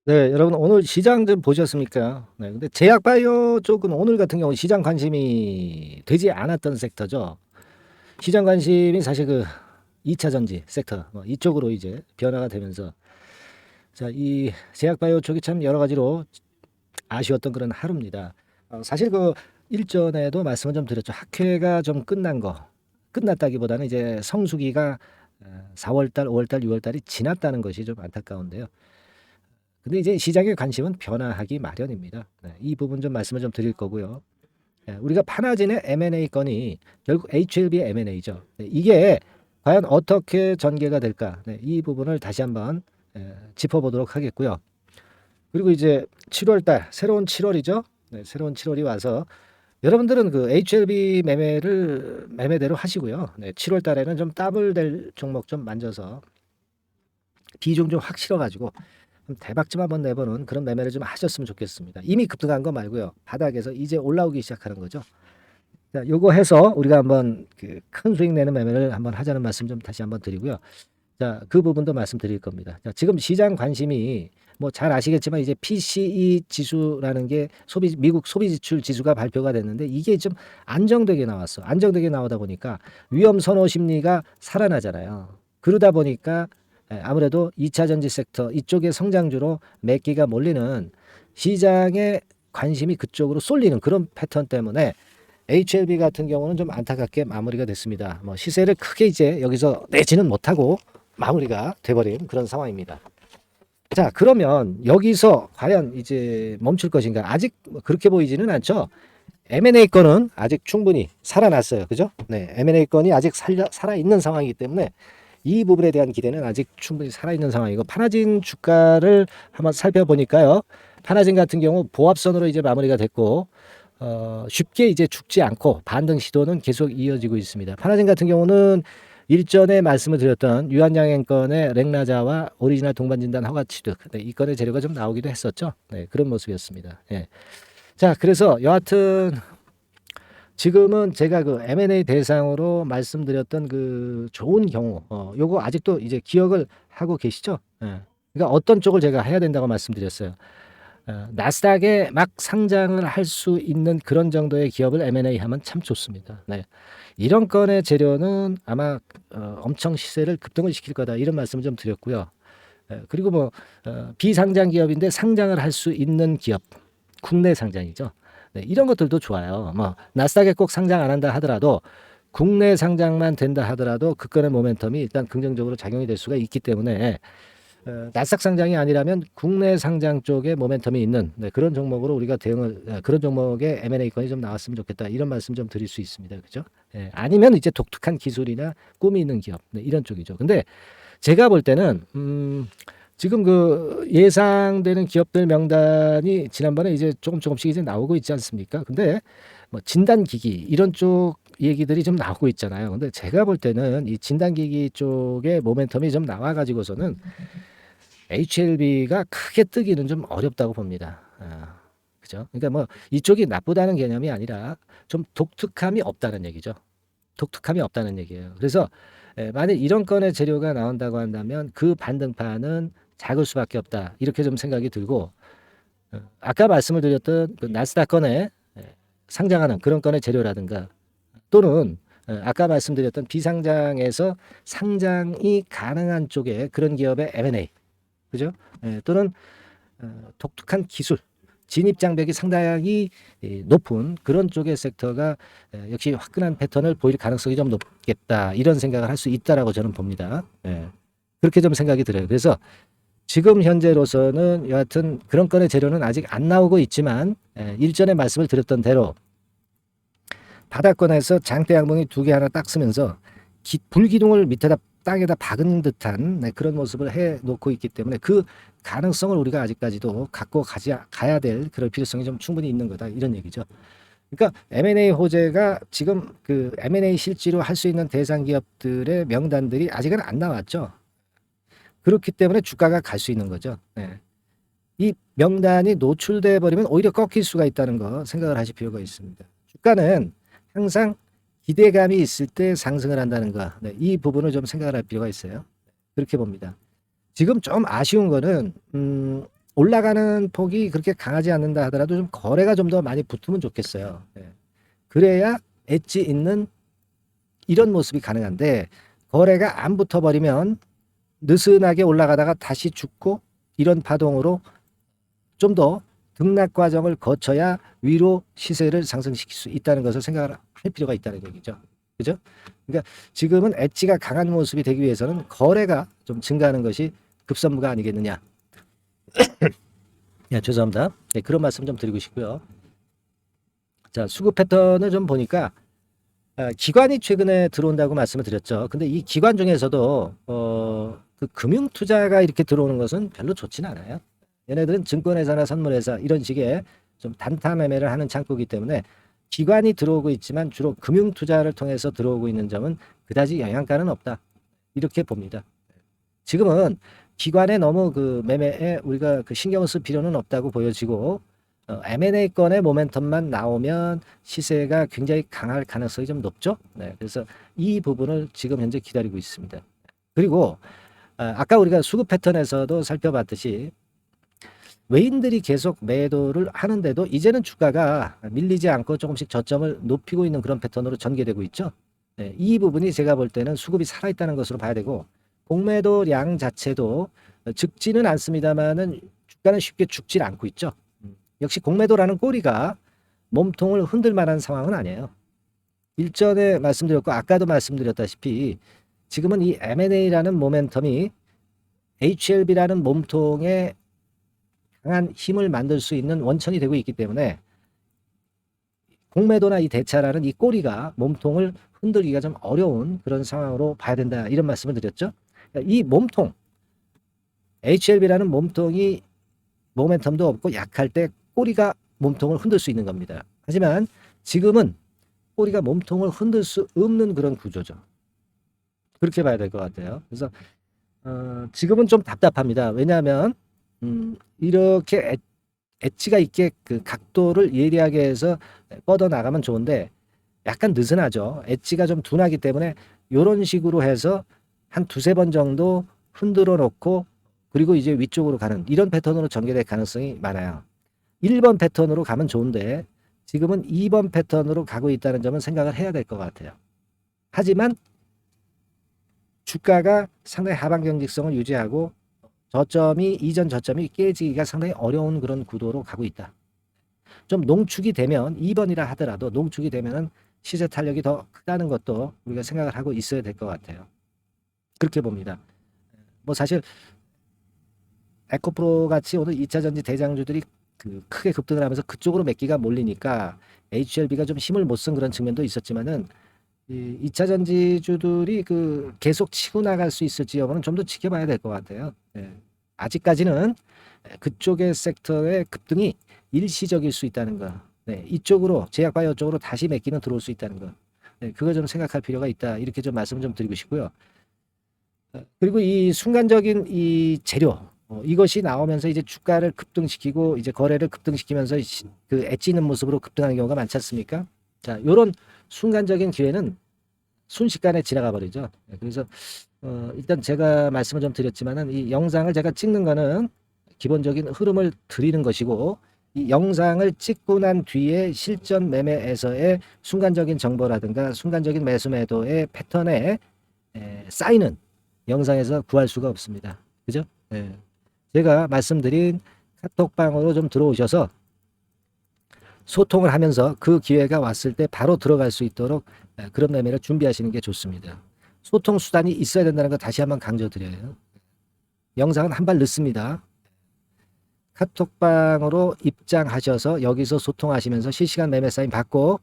네, 여러분 오늘 시장 좀 보셨습니까? 네, 근데 제약바이오 쪽은 오늘 같은 경우 시장 관심이 되지 않았던 섹터죠. 시장 관심이 사실 그 2차 전지 섹터 이쪽으로 이제 변화가 되면서 자, 이 제약바이오 쪽이 참 여러 가지로 아쉬웠던 그런 하루입니다. 사실 그 일전에도 말씀을 좀 드렸죠. 학회가 좀 끝났다기보다는 이제 성수기가 4월 달, 5월 달, 6월 달이 지났다는 것이 좀 안타까운데요. 근데 이제 시장의 관심은 변화하기 마련입니다. 네, 이 부분 좀 말씀을 좀 드릴 거고요. 우리가 파나진의 M&A 건이 결국 HLB M&A죠. 이게 과연 어떻게 전개가 될까? 네, 이 부분을 다시 한번 짚어보도록 하겠고요. 그리고 이제 7월 달, 새로운 7월이죠. 네, 새로운 7월이 와서 여러분들은 그 HLB 매매대로 하시고요. 네, 7월 달에는 좀 더블 될 종목 좀 만져서 비중 좀 확 실어가지고 대박 좀 한번 내보는 그런 매매를 좀 하셨으면 좋겠습니다. 이미 급등한 거 말고요. 바닥에서 이제 올라오기 시작하는 거죠. 자, 요거 해서 우리가 한번 그 큰 수익 내는 매매를 한번 하자는 말씀 좀 다시 한번 드리고요. 자, 그 부분도 말씀드릴 겁니다. 자, 지금 시장 관심이 뭐 잘 아시겠지만 이제 PCE 지수라는 게 미국 소비 지출 지수가 발표가 됐는데 이게 좀 안정되게 나왔어. 안정되게 나오다 보니까 위험 선호 심리가 살아나잖아요. 그러다 보니까 아무래도 2차 전지 섹터 이쪽의 성장주로 몇 개가 몰리는 시장의 관심이 그쪽으로 쏠리는 그런 패턴 때문에 HLB 같은 경우는 좀 안타깝게 마무리가 됐습니다. 뭐 시세를 크게 이제 여기서 내지는 못하고 마무리가 돼버린 그런 상황입니다. 자, 그러면 여기서 과연 이제 멈출 것인가? 아직 그렇게 보이지는 않죠. M&A 건은 아직 충분히 살아났어요. 그죠? 네. M&A 건이 아직 살아있는 상황이기 때문에 이 부분에 대한 기대는 아직 충분히 살아있는 상황이고, 파나진 주가를 한번 살펴보니까요. 파나진 같은 경우 보합선으로 이제 마무리가 됐고, 쉽게 이제 죽지 않고 반등 시도는 계속 이어지고 있습니다. 파나진 같은 경우는 일전에 말씀을 드렸던 유한양행건의 랭라자와 오리지널 동반진단 허가취득, 네, 이 건의 재료가 좀 나오기도 했었죠. 네, 그런 모습이었습니다. 예. 자, 그래서 여하튼 지금은 제가 그 M&A 대상으로 말씀드렸던 그 좋은 경우, 요거 아직도 이제 기억을 하고 계시죠? 예. 그러니까 어떤 쪽을 제가 해야 된다고 말씀드렸어요. 나스닥에 막 상장을 할 수 있는 그런 정도의 기업을 M&A 하면 참 좋습니다. 네. 이런 건의 재료는 아마 엄청 시세를 급등을 시킬 거다 이런 말씀을 좀 드렸고요. 그리고 뭐 비상장 기업인데 상장을 할 수 있는 기업, 국내 상장이죠. 네, 이런 것들도 좋아요. 뭐 나스닥에 꼭 상장 안 한다 하더라도 국내 상장만 된다 하더라도 그 건의 모멘텀이 일단 긍정적으로 작용이 될 수가 있기 때문에 나스닥 상장이 아니라면 국내 상장 쪽에 모멘텀이 있는 그런 종목으로 우리가 그런 종목의 M&A 건이 좀 나왔으면 좋겠다 이런 말씀 좀 드릴 수 있습니다. 그죠? 아니면 이제 독특한 기술이나 꿈이 있는 기업 이런 쪽이죠. 근데 제가 볼 때는 지금 그 예상되는 기업들 명단이 지난번에 이제 조금씩 이제 나오고 있지 않습니까? 근데 뭐 진단기기 이런 쪽 얘기들이 좀 나오고 있잖아요. 근데 제가 볼 때는 이 진단기기 쪽에 모멘텀이 좀 나와가지고서는 HLB가 크게 뜨기는 좀 어렵다고 봅니다. 그죠? 그러니까 뭐 이쪽이 나쁘다는 개념이 아니라 좀 독특함이 없다는 얘기죠. 독특함이 없다는 얘기예요. 그래서 만약 이런 건의 재료가 나온다고 한다면 그 반등판은 작을 수밖에 없다. 이렇게 좀 생각이 들고 아까 말씀을 드렸던 그 나스닥 건에 상장하는 그런 건의 재료라든가 또는 아까 말씀드렸던 비상장에서 상장이 가능한 쪽에 그런 기업의 M&A 그죠? 또는 독특한 기술, 진입 장벽이 상당히 높은 그런 쪽의 섹터가 역시 화끈한 패턴을 보일 가능성이 좀 높겠다. 이런 생각을 할 수 있다라고 저는 봅니다. 그렇게 좀 생각이 들어요. 그래서 지금 현재로서는 여하튼 그런 건의 재료는 아직 안 나오고 있지만 일전에 말씀을 드렸던 대로 바닥권에서 장대 양봉이 두 개 하나 딱 쓰면서 불기둥을 밑에다 땅에다 박은 듯한 그런 모습을 해 놓고 있기 때문에 그 가능성을 우리가 아직까지도 갖고 가야 될 그런 필요성이 좀 충분히 있는 거다 이런 얘기죠. 그러니까 M&A 호재가 지금 그 M&A 실지로 할 수 있는 대상 기업들의 명단들이 아직은 안 나왔죠. 그렇기 때문에 주가가 갈 수 있는 거죠. 네. 이 명단이 노출돼 버리면 오히려 꺾일 수가 있다는 거 생각을 하실 필요가 있습니다. 주가는 항상 기대감이 있을 때 상승을 한다는 거, 이 부분을 좀 생각을 할 필요가 있어요. 그렇게 봅니다. 지금 좀 아쉬운 거는 올라가는 폭이 그렇게 강하지 않는다 하더라도 좀 거래가 좀 더 많이 붙으면 좋겠어요. 예. 그래야 엣지 있는 이런 모습이 가능한데 거래가 안 붙어버리면 느슨하게 올라가다가 다시 죽고 이런 파동으로 좀 더 등락 과정을 거쳐야 위로 시세를 상승시킬 수 있다는 것을 생각을 할 필요가 있다는 얘기죠. 그죠? 그러니까 지금은 엣지가 강한 모습이 되기 위해서는 거래가 좀 증가하는 것이 급선무가 아니겠느냐. 야, 죄송합니다. 네, 그런 말씀 좀 드리고 싶고요. 자, 수급 패턴을 좀 보니까 기관이 최근에 들어온다고 말씀을 드렸죠. 근데 이 기관 중에서도 그 금융 투자가 이렇게 들어오는 것은 별로 좋지는 않아요. 얘네들은 증권회사나 선물회사 이런 식의 좀 단타 매매를 하는 창구이기 때문에 기관이 들어오고 있지만 주로 금융 투자를 통해서 들어오고 있는 점은 그다지 영향가는 없다. 이렇게 봅니다. 지금은 기관에 너무 그 매매에 우리가 그 신경을 쓸 필요는 없다고 보여지고 M&A 건의 모멘텀만 나오면 시세가 굉장히 강할 가능성이 좀 높죠. 네, 그래서 이 부분을 지금 현재 기다리고 있습니다. 그리고 아까 우리가 수급 패턴에서도 살펴봤듯이 외인들이 계속 매도를 하는데도 이제는 주가가 밀리지 않고 조금씩 저점을 높이고 있는 그런 패턴으로 전개되고 있죠. 네, 이 부분이 제가 볼 때는 수급이 살아있다는 것으로 봐야 되고 공매도량 자체도 죽지는 않습니다만은 주가는 쉽게 죽질 않고 있죠. 역시 공매도라는 꼬리가 몸통을 흔들 만한 상황은 아니에요. 일전에 말씀드렸고 아까도 말씀드렸다시피 지금은 이 M&A라는 모멘텀이 HLB라는 몸통에 강한 힘을 만들 수 있는 원천이 되고 있기 때문에 공매도나 이 대차라는 이 꼬리가 몸통을 흔들기가 좀 어려운 그런 상황으로 봐야 된다. 이런 말씀을 드렸죠. 이 몸통, HLB라는 몸통이 모멘텀도 없고 약할 때 꼬리가 몸통을 흔들 수 있는 겁니다. 하지만 지금은 꼬리가 몸통을 흔들 수 없는 그런 구조죠. 그렇게 봐야 될 것 같아요. 그래서 지금은 좀 답답합니다. 왜냐하면 이렇게 엣지가 있게 그 각도를 예리하게 해서 뻗어 나가면 좋은데 약간 느슨하죠. 엣지가 좀 둔하기 때문에 이런 식으로 해서 한 두세 번 정도 흔들어 놓고 그리고 이제 위쪽으로 가는 이런 패턴으로 전개될 가능성이 많아요. 1번 패턴으로 가면 좋은데 지금은 2번 패턴으로 가고 있다는 점은 생각을 해야 될 것 같아요. 하지만 주가가 상당히 하방 경직성을 유지하고 저점이 이전 저점이 깨지기가 상당히 어려운 그런 구도로 가고 있다. 좀 농축이 되면 2번이라 하더라도 농축이 되면은 시세 탄력이 더 크다는 것도 우리가 생각을 하고 있어야 될 것 같아요. 그렇게 봅니다. 뭐 사실 에코프로 같이 오늘 2차 전지 대장주들이 그 크게 급등을 하면서 그쪽으로 몇 기가 몰리니까 HLB가 좀 힘을 못 쓴 그런 측면도 있었지만은 이 2차 전지주들이 그 계속 치고 나갈 수 있을지 여부는 좀 더 지켜봐야 될 것 같아요. 예. 아직까지는 그쪽의 섹터의 급등이 일시적일 수 있다는 거. 네. 이쪽으로 제약바이오 쪽으로 다시 몇 기는 들어올 수 있다는 거. 네. 그거 좀 생각할 필요가 있다. 이렇게 좀 말씀을 좀 드리고 싶고요. 그리고 이 순간적인 이 재료 이것이 나오면서 이제 주가를 급등시키고 이제 거래를 급등시키면서 그 엣지 있는 모습으로 급등하는 경우가 많지 않습니까? 자, 요런 순간적인 기회는 순식간에 지나가 버리죠. 그래서 일단 제가 말씀을 좀 드렸지만은 이 영상을 제가 찍는 거는 기본적인 흐름을 드리는 것이고 이 영상을 찍고 난 뒤에 실전 매매에서의 순간적인 정보라든가 순간적인 매수 매도의 패턴에 쌓이는 영상에서 구할 수가 없습니다. 그죠? 예. 제가 말씀드린 카톡방으로 좀 들어오셔서 소통을 하면서 그 기회가 왔을 때 바로 들어갈 수 있도록 그런 매매를 준비하시는 게 좋습니다. 소통 수단이 있어야 된다는 거 다시 한번 강조드려요. 영상은 한 발 늦습니다. 카톡방으로 입장하셔서 여기서 소통하시면서 실시간 매매 사인 받고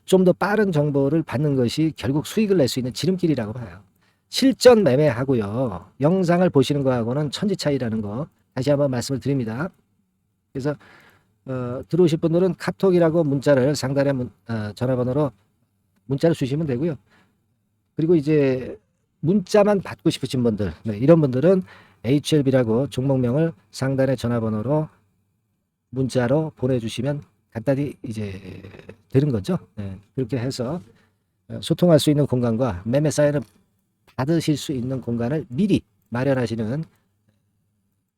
좀 더 빠른 정보를 받는 것이 결국 수익을 낼 수 있는 지름길이라고 봐요. 실전 매매하고요. 영상을 보시는 거하고는 천지 차이라는 거 다시 한번 말씀을 드립니다. 그래서 들어오실 분들은 카톡이라고 문자를 상단에 전화번호로 문자를 주시면 되고요. 그리고 이제 문자만 받고 싶으신 분들 이런 분들은 HLB라고 종목명을 상단의 전화번호로 문자로 보내주시면 간단히 이제 되는 거죠. 네, 그렇게 해서 소통할 수 있는 공간과 매매 사인을 받으실 수 있는 공간을 미리 마련하시는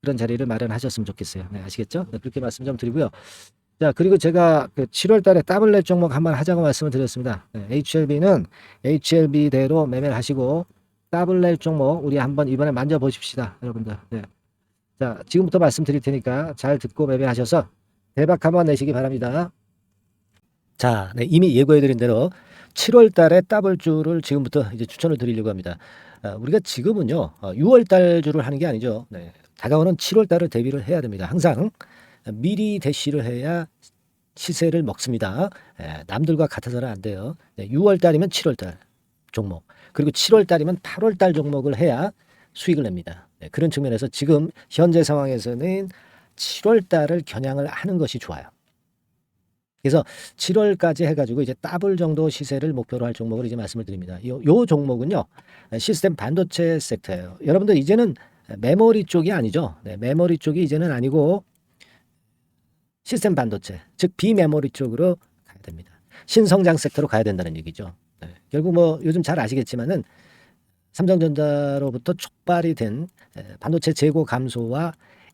그런 자리를 마련하셨으면 좋겠어요. 네, 아시겠죠? 네, 그렇게 말씀 좀 드리고요. 자, 그리고 제가 그 7월 달에 더블렛 종목 한번 하자고 말씀을 드렸습니다. 네, HLB는 HLB대로 매매를 하시고 더블렛 종목 우리 한번 이번에 만져보십시다, 여러분들. 네. 자, 지금부터 말씀드릴 테니까 잘 듣고 매매하셔서 대박 한번 내시기 바랍니다. 자, 네, 이미 예고해드린 대로 7월 달에 더블주를 지금부터 이제 추천을 드리려고 합니다. 우리가 지금은요, 6월 달주를 하는 게 아니죠. 네, 다가오는 7월 달을 대비를 해야 됩니다. 항상 미리 대시를 해야 시세를 먹습니다. 남들과 같아서는 안 돼요. 네, 6월 달이면 7월 달 종목, 그리고 7월 달이면 8월 달 종목을 해야 수익을 냅니다. 네, 그런 측면에서 지금 현재 상황에서는 7월 달을 겨냥을 하는 것이 좋아요. 그래서 7월까지 해가지고 이제 더블 정도 시세를 목표로 할 종목을 이제 말씀을 드립니다. 요 종목은요, 시스템 반도체 섹터예요. 여러분들 이제는 메모리 쪽이 아니죠. 네, 메모리 쪽이 이제는 아니고 시스템 반도체, 즉 비메모리 쪽으로 가야 됩니다. 신성장 섹터로 가야 된다는 얘기죠. 네, 결국 뭐 요즘 잘 아시겠지만은 삼성전자로부터 촉발이 된 반도체 재고 감소와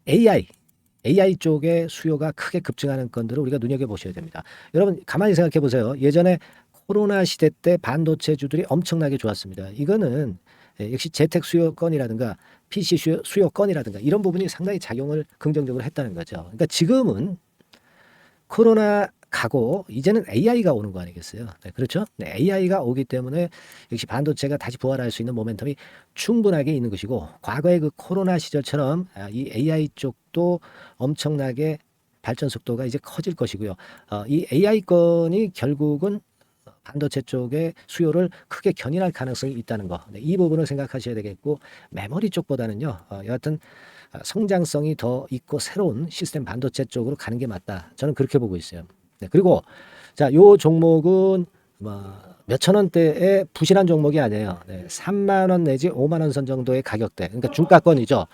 AI 쪽의 수요가 크게 급증하는 건들을 우리가 눈여겨보셔야 됩니다. 여러분 가만히 생각해 보세요. 예전에 코로나 시대 때 반도체주들이 엄청나게 좋았습니다. 이거는 역시 재택 수요건이라든가 PC 수요건이라든가 이런 부분이 상당히 작용을 긍정적으로 했다는 거죠. 그러니까 지금은 코로나 가고 이제는 AI가 오는 거 아니겠어요? 네, 그렇죠? 네, AI가 오기 때문에 역시 반도체가 다시 부활할 수 있는 모멘텀이 충분하게 있는 것이고, 과거의 그 코로나 시절처럼 이 AI 쪽도 엄청나게 발전 속도가 이제 커질 것이고요. 이 AI 건이 결국은 반도체 쪽의 수요를 크게 견인할 가능성이 있다는 거. 네, 이 부분을 생각하셔야 되겠고, 메모리 쪽보다는요, 여하튼 성장성이 더 있고 새로운 시스템 반도체 쪽으로 가는 게 맞다. 저는 그렇게 보고 있어요. 네, 그리고 자, 요 종목은 몇천 원대의 부실한 종목이 아니에요. 네, 3만 원 내지 5만 원 선 정도의 가격대. 그러니까 중가권이죠.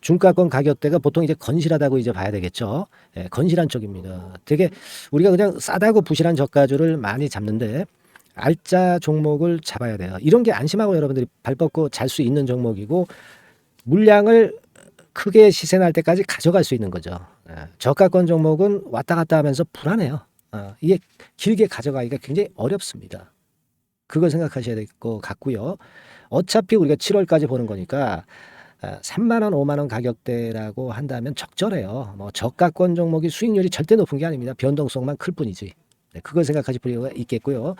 중가권 가격대가 보통 이제 건실하다고 이제 봐야 되겠죠. 네, 건실한 쪽입니다. 되게 우리가 그냥 싸다고 부실한 저가주를 많이 잡는데 알짜 종목을 잡아야 돼요. 이런 게 안심하고 여러분들이 발 뻗고 잘 수 있는 종목이고, 물량을 크게 시세 날 때까지 가져갈 수 있는 거죠. 저가권 종목은 왔다 갔다 하면서 불안해요. 이게 길게 가져가기가 굉장히 어렵습니다. 그걸 생각하셔야 될 것 같고요. 어차피 우리가 7월까지 보는 거니까 3만 원, 5만 원 가격대라고 한다면 적절해요. 뭐 저가권 종목이 수익률이 절대 높은 게 아닙니다. 변동성만 클 뿐이지. 네, 그걸 생각하실 필요가 있겠고요.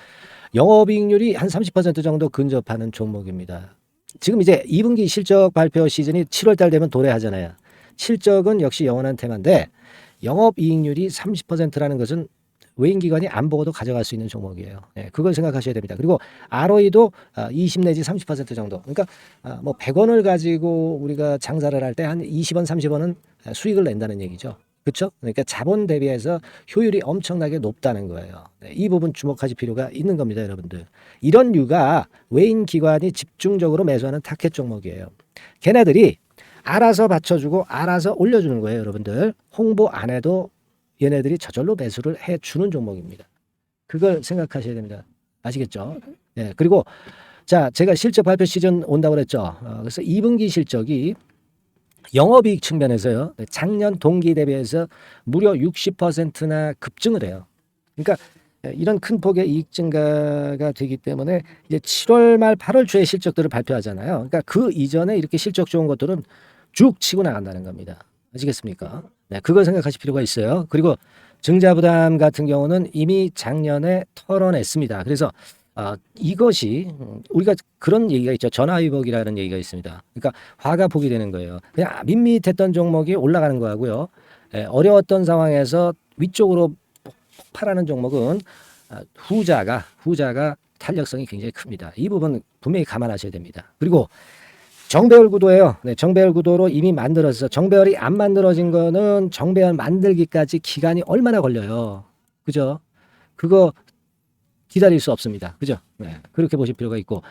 영업이익률이 한 30% 정도 근접하는 종목입니다. 지금 이제 2분기 실적 발표 시즌이 7월 달 되면 도래하잖아요. 실적은 역시 영원한 테마인데 영업이익률이 30%라는 것은 외인기관이 안 보고도 가져갈 수 있는 종목이에요. 네, 그걸 생각하셔야 됩니다. 그리고 ROE도 20 내지 30% 정도. 그러니까 뭐 100원을 가지고 우리가 장사를 할 때 한 20원, 30원은 수익을 낸다는 얘기죠. 그렇죠? 그러니까 자본 대비해서 효율이 엄청나게 높다는 거예요. 네, 이 부분 주목하실 필요가 있는 겁니다, 여러분들. 이런 류가 외인 기관이 집중적으로 매수하는 타켓 종목이에요. 걔네들이 알아서 받쳐주고 알아서 올려주는 거예요, 여러분들. 홍보 안 해도 얘네들이 저절로 매수를 해주는 종목입니다. 그걸 생각하셔야 됩니다. 아시겠죠? 네, 그리고 자, 제가 실적 발표 시즌 온다고 그랬죠. 그래서 2분기 실적이 영업이익 측면에서요, 작년 동기 대비해서 무려 60%나 급증을 해요. 그러니까 이런 큰 폭의 이익 증가가 되기 때문에 이제 7월 말 8월 초에 실적들을 발표하잖아요. 그러니까 그 이전에 이렇게 실적 좋은 것들은 쭉 치고 나간다는 겁니다. 아시겠습니까? 네, 그걸 생각하실 필요가 있어요. 그리고 증자부담 같은 경우는 이미 작년에 털어냈습니다. 그래서 이것이 우리가 그런 얘기가 있죠. 전화위복이라는 얘기가 있습니다. 그러니까 화가 복이 되는 거예요. 그냥 밋밋했던 종목이 올라가는 거하고요. 어려웠던 상황에서 위쪽으로 폭발하는 종목은 후자가 탄력성이 굉장히 큽니다. 이 부분 분명히 감안하셔야 됩니다. 그리고 정배열 구도예요. 네, 정배열 구도로 이미 만들어서 정배열이 안 만들어진 거는 정배열 만들기까지 기간이 얼마나 걸려요. 그죠? 그거 기다릴 수 없습니다. 그죠? 네, 그렇게 보실 필요가 있고,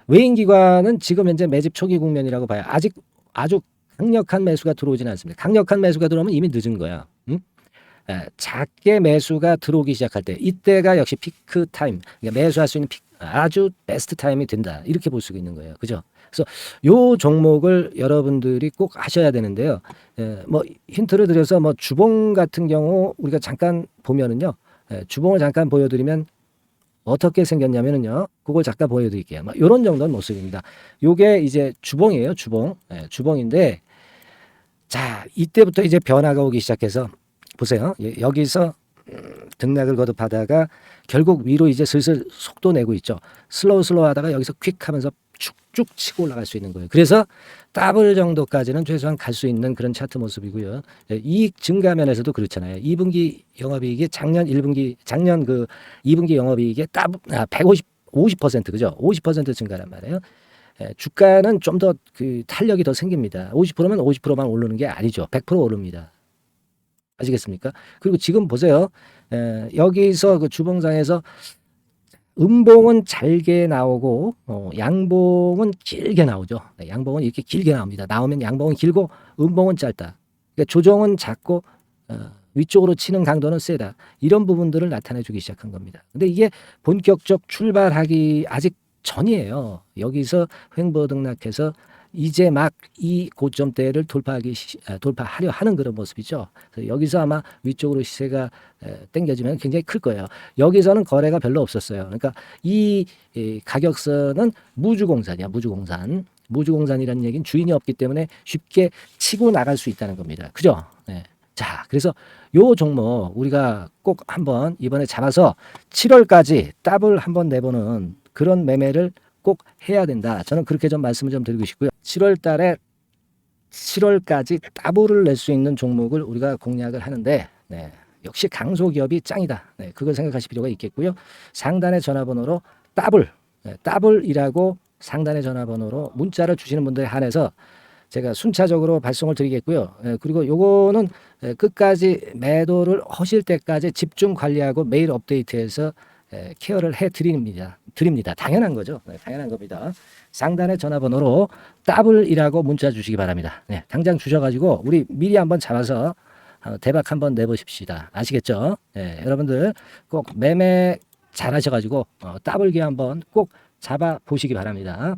외인기관은 지금 현재 매집 초기 국면이라고 봐요. 아직 아주 강력한 매수가 들어오지는 않습니다. 강력한 매수가 들어오면 이미 늦은 거야. 응? 작게 매수가 들어오기 시작할 때 이때가 역시 피크 타임, 그러니까 매수할 수 있는 아주 베스트 타임이 된다, 이렇게 볼 수 있는 거예요. 그죠? 그래서 요 종목을 여러분들이 꼭 하셔야 되는데요. 뭐 힌트를 드려서 뭐 주봉 같은 경우 우리가 잠깐 보면은요, 주봉을 잠깐 보여드리면 어떻게 생겼냐면은요, 그걸 잠깐 보여드릴게요. 뭐 이런 정도는 모습입니다. 요게 이제 주봉이에요, 주봉. 주봉인데, 자, 이때부터 이제 변화가 오기 시작해서 보세요. 여기서 등락을 거듭하다가 결국 위로 이제 슬슬 속도 내고 있죠. 슬로우 하다가 여기서 퀵 하면서 쭉쭉 치고 올라갈 수 있는 거예요. 그래서 더블 정도까지는 최소한 갈 수 있는 그런 차트 모습이고요. 이익 증가 면에서도 그렇잖아요. 2분기 영업이익이 작년 2분기 영업이익이 50% 그죠? 50% 증가란 말이에요. 주가는 좀 더 그 탄력이 더 생깁니다. 50%면 50%만 오르는 게 아니죠. 100% 오릅니다. 아시겠습니까? 그리고 지금 보세요. 여기서 그 주봉상에서 음봉은 잘게 나오고 양봉은 길게 나오죠. 양봉은 이렇게 길게 나옵니다. 나오면 양봉은 길고 음봉은 짧다. 그러니까 조정은 작고 위쪽으로 치는 강도는 세다. 이런 부분들을 나타내주기 시작한 겁니다. 근데 이게 본격적 출발하기 아직 전이에요. 여기서 횡보 등락해서 이제 막 이 고점대를 돌파하려 하는 그런 모습이죠. 그래서 여기서 아마 위쪽으로 시세가 당겨지면 굉장히 클 거예요. 여기서는 거래가 별로 없었어요. 그러니까 이 가격선은 무주공산이야, 무주공산. 무주공산이라는 얘기는 주인이 없기 때문에 쉽게 치고 나갈 수 있다는 겁니다. 그죠? 네. 자, 그래서 요 종목 우리가 꼭 한번 이번에 잡아서 7월까지 더블 한번 내보는 그런 매매를 꼭 해야 된다. 저는 그렇게 좀 말씀을 좀 드리고 싶고요. 7월 달에 7월까지 더블을 낼 수 있는 종목을 우리가 공략을 하는데, 역시 강소기업이 짱이다. 그걸 생각하실 필요가 있겠고요. 상단의 전화번호로 더블이라고 상단의 전화번호로 문자를 주시는 분들에 한해서 제가 순차적으로 발송을 드리겠고요. 그리고 요거는 끝까지 매도를 하실 때까지 집중 관리하고 매일 업데이트해서 케어를 해 드립니다. 당연한 거죠. 당연한 겁니다. 상단의 전화번호로 더블이라고 문자 주시기 바랍니다. 당장 주셔가지고 우리 미리 한번 잡아서 대박 한번 내보십시다. 아시겠죠? 여러분들 꼭 매매 잘 하셔가지고 더블기 한번 꼭 잡아 보시기 바랍니다.